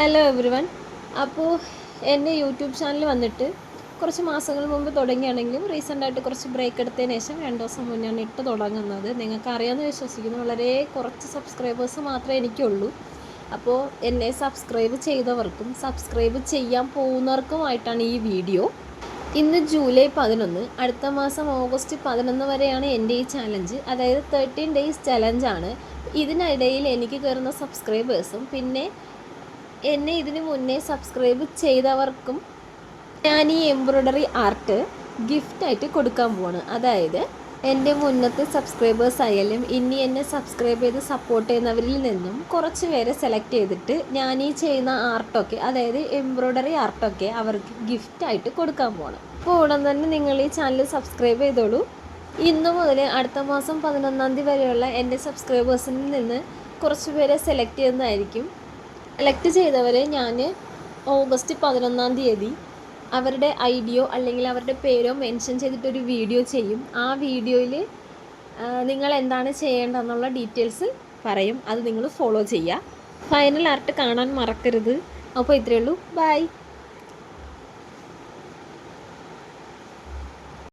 Hello every one. അപ്പോൾ എൻ്റെ YouTube channel വന്നിട്ട് കുറച്ച് മാസങ്ങൾ മുമ്പ് തുടങ്ങിയാണെങ്കിലും റീസെൻ്റായിട്ട് കുറച്ച് ബ്രേക്ക് എടുത്തതിന് ശേഷം 2 ദിവസം മുന്നാണ് ഇട്ട് തുടങ്ങുന്നത്. നിങ്ങൾക്ക് അറിയാമെന്ന് വിശ്വസിക്കുന്നു. വളരെ കുറച്ച് സബ്സ്ക്രൈബേഴ്സ് മാത്രമേ എനിക്കുള്ളൂ. അപ്പോൾ എന്നെ സബ്സ്ക്രൈബ് ചെയ്തവർക്കും സബ്സ്ക്രൈബ് ചെയ്യാൻ പോകുന്നവർക്കുമായിട്ടാണ് ഈ വീഡിയോ. ഇന്ന് ജൂലൈ 11, അടുത്ത മാസം ഓഗസ്റ്റ് 11 വരെയാണ് എൻ്റെ ഈ ചാലഞ്ച്. അതായത് 13 ഡേയ്സ് ചലഞ്ചാണ്. ഇതിനിടയിൽ എനിക്ക് കയറുന്ന സബ്സ്ക്രൈബേഴ്സും പിന്നെ എന്നെ ഇതിന് മുന്നേ സബ്സ്ക്രൈബ് ചെയ്തവർക്കും ഞാൻ ഈ എംബ്രോയ്ഡറി ആർട്ട് ഗിഫ്റ്റായിട്ട് കൊടുക്കാൻ പോവാണ്. അതായത് എൻ്റെ മുന്നത്തെ സബ്സ്ക്രൈബേഴ്സ് ആയാലും ഇനി എന്നെ സബ്സ്ക്രൈബ് ചെയ്ത് സപ്പോർട്ട് ചെയ്യുന്നവരിൽ നിന്നും കുറച്ച് പേരെ സെലക്ട് ചെയ്തിട്ട് ഞാൻ ഈ ചെയ്യുന്ന ആർട്ടൊക്കെ, അതായത് എംബ്രോയ്ഡറി ആർട്ടൊക്കെ അവർക്ക് ഗിഫ്റ്റായിട്ട് കൊടുക്കാൻ പോകണം. അപ്പോൾ ഉടൻ തന്നെ നിങ്ങൾ ഈ ചാനൽ സബ്സ്ക്രൈബ് ചെയ്തോളൂ. ഇന്നു മുതൽ അടുത്ത മാസം 11 തീയതി വരെയുള്ള എൻ്റെ സബ്സ്ക്രൈബേഴ്സിൽ നിന്ന് കുറച്ച് പേരെ സെലക്ട് ചെയ്യുന്നതായിരിക്കും. സെലക്ട് ചെയ്തവരെ ഞാൻ ഓഗസ്റ്റ് 11 തീയതി അവരുടെ ഐഡിയോ അല്ലെങ്കിൽ അവരുടെ പേരോ മെൻഷൻ ചെയ്തിട്ടൊരു വീഡിയോ ചെയ്യും. ആ വീഡിയോയിൽ നിങ്ങൾ എന്താണ് ചെയ്യേണ്ടതെന്നുള്ള ഡീറ്റെയിൽസ് പറയും. അത് നിങ്ങൾ ഫോളോ ചെയ്യുക. ഫൈനൽ ആർട്ട് കാണാൻ മറക്കരുത്. അപ്പോൾ ഇത്രയേ ഉള്ളൂ. ബൈ.